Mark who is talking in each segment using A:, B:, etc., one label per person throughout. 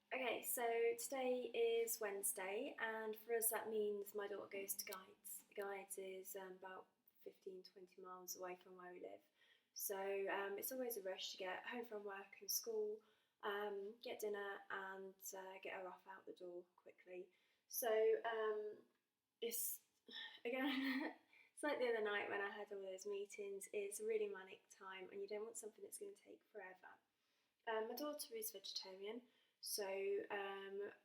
A: Okay, so today is Wednesday, and for us that means my daughter goes to Guides. Guides is about 15-20 miles away from where we live. So it's always a rush to get home from work and school, get dinner, and get her off out the door quickly. So it's, again, it's like the other night when I had all those meetings. It's a really manic time, and you don't want something that's going to take forever. My daughter is vegetarian, so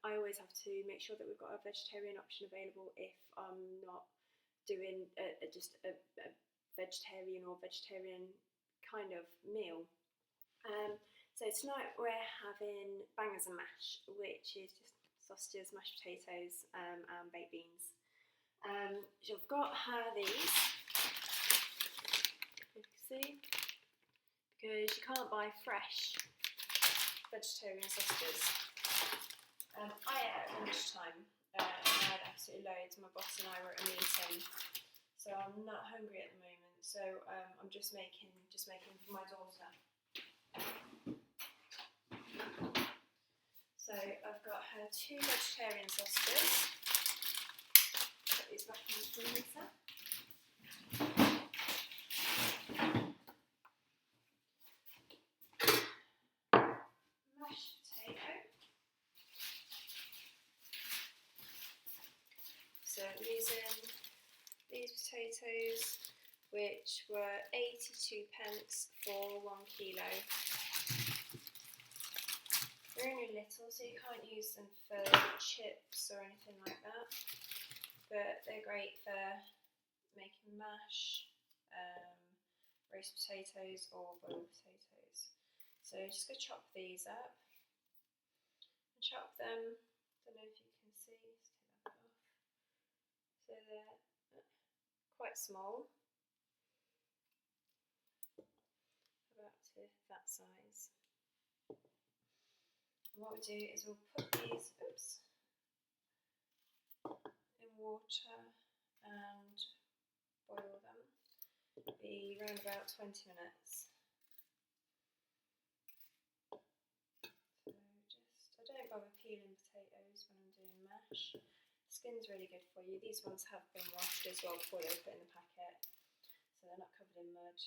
A: I always have to make sure that we've got a vegetarian option available if I'm not doing just a vegetarian or vegetarian kind of meal. So tonight we're having bangers and mash, which is just sausages, mashed potatoes, and baked beans. So I've got her these, you can see, because you can't buy fresh vegetarian sausages. I ate at lunchtime and I had absolutely loads. My boss and I were at a meeting, so I'm not hungry at the moment. So I'm just making for my daughter. So I've got her 2 vegetarian sausages. Put these back in the freezer. Mashed potato. So I'm using these potatoes, which were 82p for 1 kilo. They're only little, so you can't use them for chips or anything like that, but they're great for making mash, roast potatoes or boiled potatoes. So just going to chop these up. Chop them, don't know if you can see, let's take that off. So they're quite small, about to that size. And what we do is we'll put these in water and boil them. Be around about 20 minutes. So I don't bother peeling potatoes when I'm doing mash. The skin's really good for you. These ones have been washed as well before they were put in the packet, so they're not covered in mud.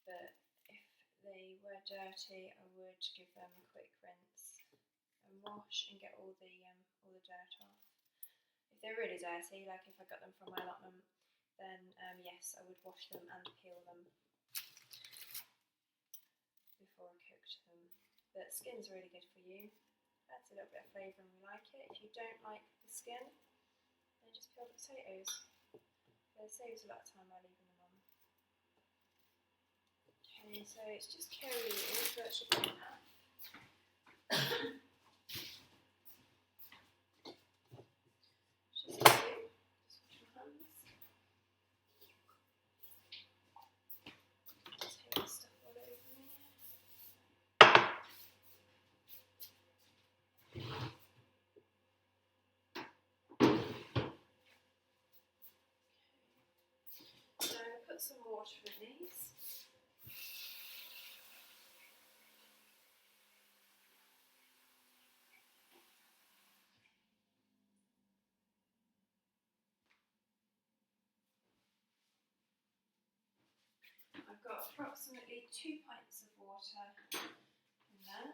A: But if they were dirty, I would give them a quick rinse and wash and get all the dirt off. If they're really dirty, like if I got them from my allotment, then yes, I would wash them and peel them before I cooked them. But skin's really good for you. Adds a little bit of flavour and we like it. If you don't like the skin, then just peel the potatoes. It saves a lot of time by leaving them on. Okay, so it's just curry leaves, so that should be enough. Just a few. Just wash your hands. Potato stuff all over me. So I'm going to put some water in these. I've got approximately 2 pints of water in there.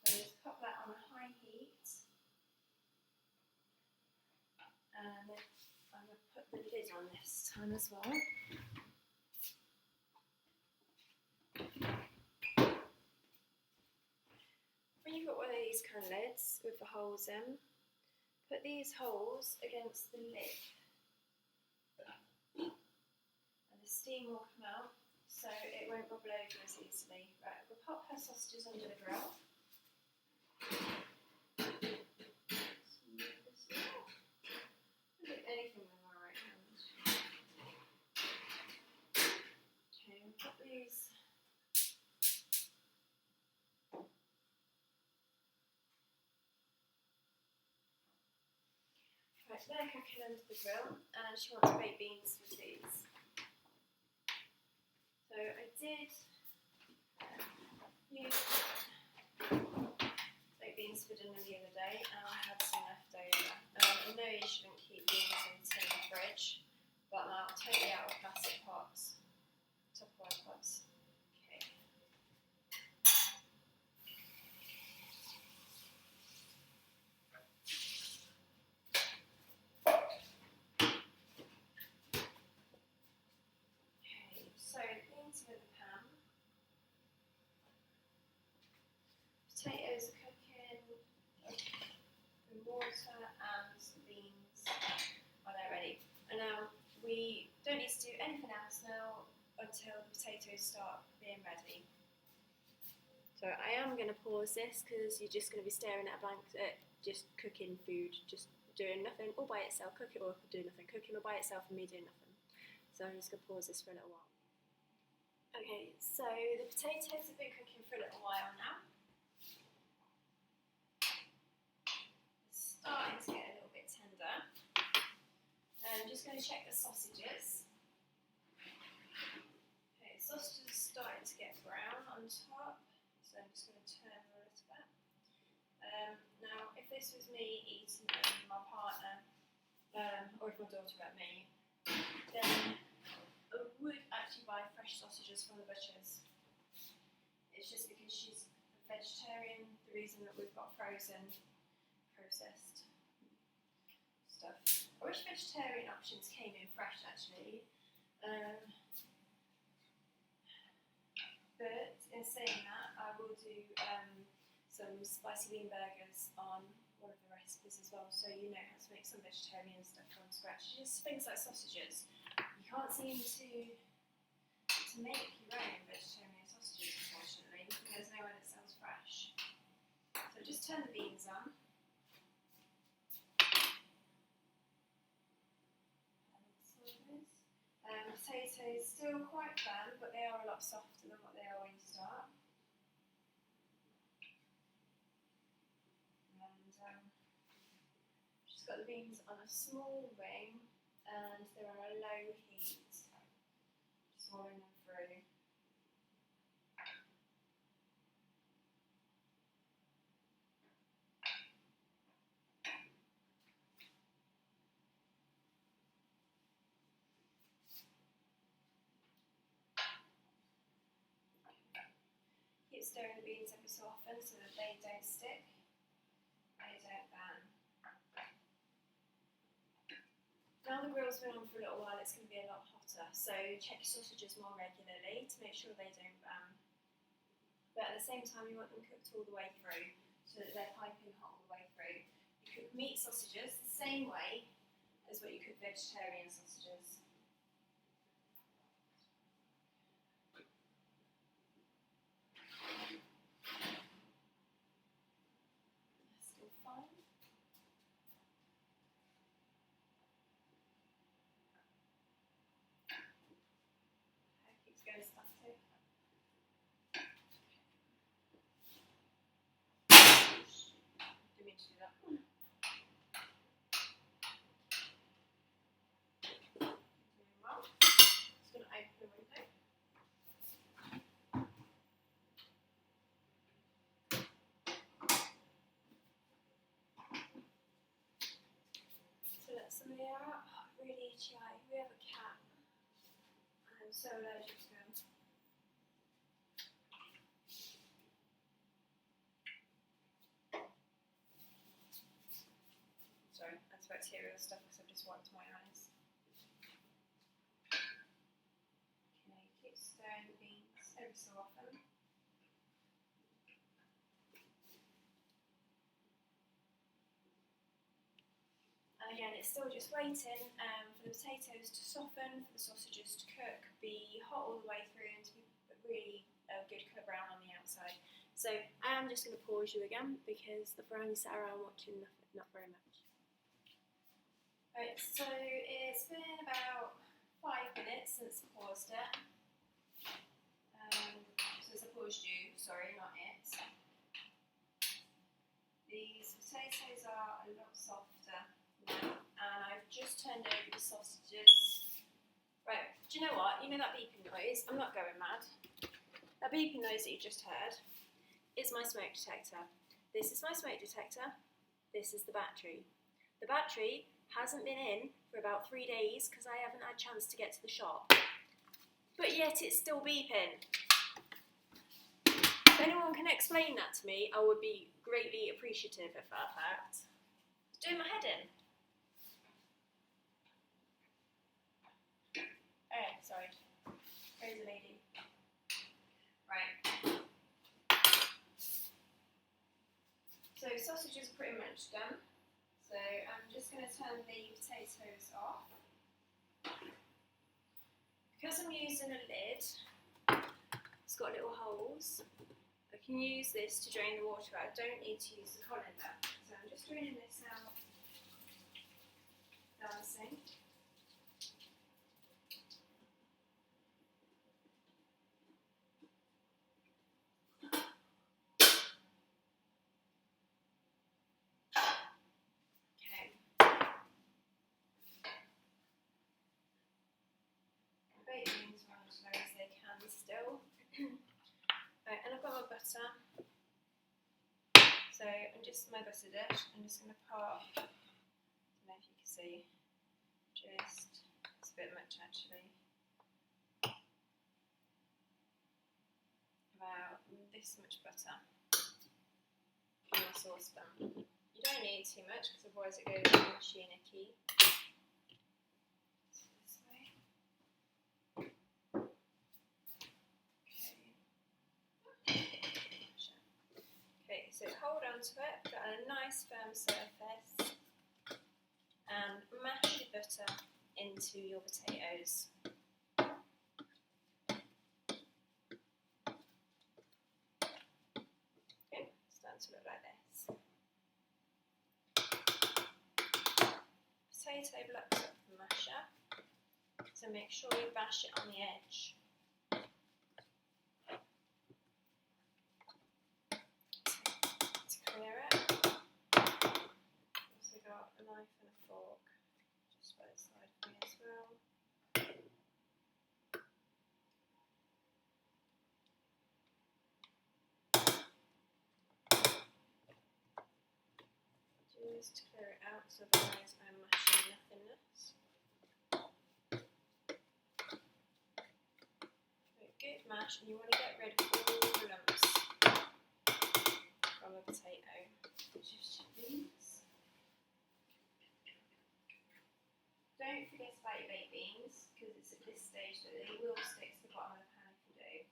A: So just pop that on a high heat. And I'm going to put the lid on this time as well. When you've got one of these kind of lids with the holes in, put these holes against the lid. And the steam will come out, so it won't bubble over as easily. Right, we'll pop her sausages under the grill. Anything with my right hand. Okay, we'll put these. Right, they're cooking under the grill, and she wants baked beans with these. So I did use for dinner the other day and I had some left over. I know you shouldn't keep these in tin the fridge, but now totally out of plastic pots, Tupperware pots. Okay. Okay, so beans in the pan. Potatoes are cooking in water and the beans are now ready. And now we don't need to do anything else now until the potatoes start being ready. So I am going to pause this because you're just going to be staring at a blank, just cooking food, just doing nothing all by itself, cooking or doing nothing, cooking all by itself and me doing nothing. So I'm just going to pause this for a little while. Okay, so the potatoes have been cooking for a little while now. Starting to get a little bit tender. I'm just going to check the sausages. Okay, sausages are starting to get brown on top, so I'm just going to turn them a little bit. Now, if this was me eating them with my partner, or if my daughter at me, then I would actually buy fresh sausages from the butchers. It's just because she's a vegetarian, the reason that we've got processed stuff. I wish vegetarian options came in fresh actually, but in saying that, I will do some spicy bean burgers on one of the recipes as well, so you know how to make some vegetarian stuff from scratch. Just things like sausages. You can't seem to make your own vegetarian sausages, unfortunately, because there's no one that sells fresh. So just turn the beans on. Potatoes still quite firm, but they are a lot softer than what they are when you start. And just got the beans on a small wing, and they're on a low heat. Just rolling them through. Keep stirring the beans every so often so that they don't stick, they don't burn. Now the grill's been on for a little while, it's going to be a lot hotter, so check your sausages more regularly to make sure they don't burn. But at the same time you want them cooked all the way through, so that they're piping hot all the way through. You cook meat sausages the same way as what you cook vegetarian sausages. Still fine. Keeps going static. Didn't mean to do that. Doing well. Just going to open the window. So let some of the air out. Oh, really itchy eye. We have a cat. I'm so allergic to him. Sorry, antibacterial stuff because I've just wiped my eyes. Okay, keep stirring the beans every so often. And again, it's still just waiting for the potatoes to soften, for the sausages to cook, be hot all the way through and to be really good colour brown on the outside. So I am just going to pause you again because the brownie sat around watching nothing, not very much. Right, so it's been about 5 minutes since I paused it. Since I paused you, sorry, not it. These potatoes are a lot softer now, and I've just turned over the sausages. Right, do you know what? You know that beeping noise? I'm not going mad. That beeping noise that you just heard is my smoke detector. this is my smoke detector, this is the battery. The battery hasn't been in for about 3 days because I haven't had a chance to get to the shop. But yet it's still beeping. If anyone can explain that to me, I would be greatly appreciative of that fact. It's doing my head in. Oh, sorry. Crazy lady. Right. So sausages are pretty much done. So I'm just going to turn the potatoes off. Because I'm using a lid, it's got little holes. I can use this to drain the water out. I don't need to use the colander. So I'm just draining this out down the sink. Still. Right, and I've got my butter. So my butter dish, I'm just going to pop, I don't know if you can see, it's a bit much actually, about this much butter in my saucepan. You don't need too much because otherwise it goes mushy and icky. So hold on to it, put on a nice firm surface and mash your butter into your potatoes. Okay, it's starting to look like this. Potato blocks up the masher, so make sure you bash it on the edge. Knife and a fork just by the side of me as well. Just to clear it out, so otherwise I'm mashing nothingness. Good mash, and you want to get rid of all the lumps from a potato. Don't forget about your baked beans, because it's at this stage that they will stick to the bottom of the pan if you do.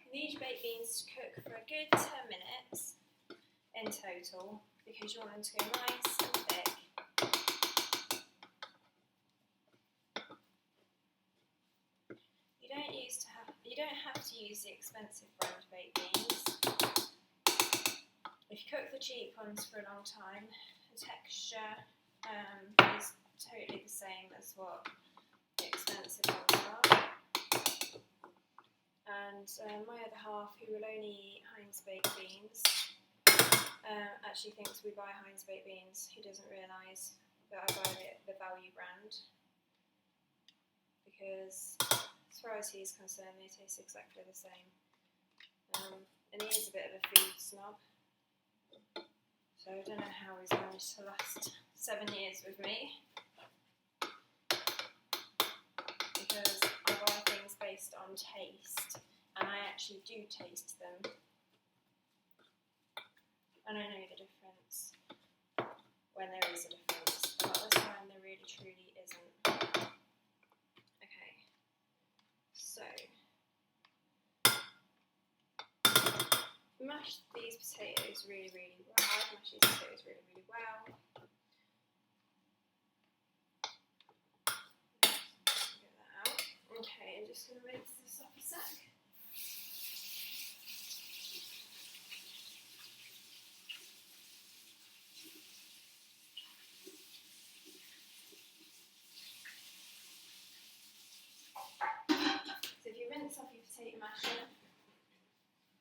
A: You need your baked beans to cook for a good 10 minutes in total, because you want them to go nice and thick. You don't have to use the expensive brand baked beans. If you cook the cheap ones for a long time, the texture is totally the same as what the expensive ones are. And my other half, who will only eat Heinz baked beans, actually thinks we buy Heinz baked beans. He doesn't realise that I buy the value brand, because as far as he's concerned, they taste exactly the same. And he is a bit of a food snob. So I don't know how he's managed to last 7 years with me, because I buy things based on taste, and I actually do taste them, and I know the difference when there is a difference. A lot of the time there really truly isn't. Okay, so mash these potatoes really well. Mash these potatoes really well. Get that out. Okay, I'm just going to rinse this off a sec. So if you rinse off your potato masher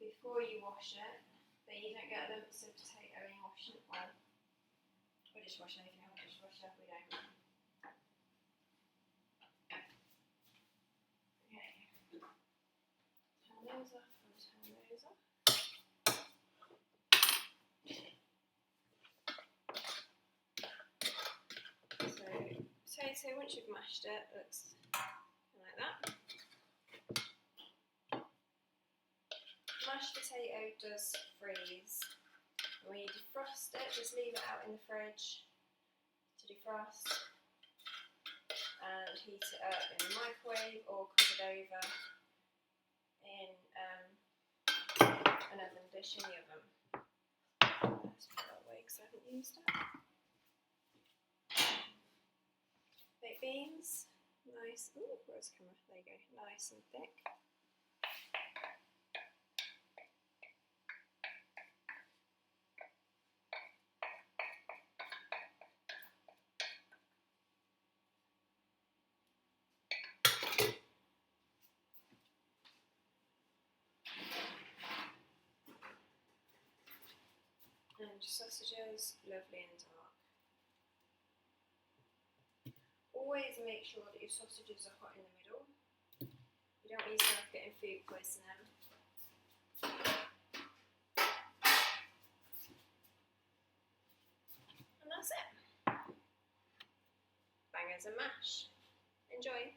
A: before you wash it, then you don't get lumps of potato in your washing it well. Or dishwasher, if you have a dishwasher, we don't. Okay. Turn those off and potato, once you've mashed it, looks like that. Mashed potato does freeze. When you defrost it, just leave it out in the fridge to defrost and heat it up in the microwave or covered over in an oven dish in the oven. Let's put that away because I haven't used it. Baked beans, nice. Ooh, where's the camera? There you go. Nice and thick. And sausages, lovely and dark. Always make sure that your sausages are hot in the middle. You don't want yourself getting food poisoning. And that's it. Bangers and mash. Enjoy.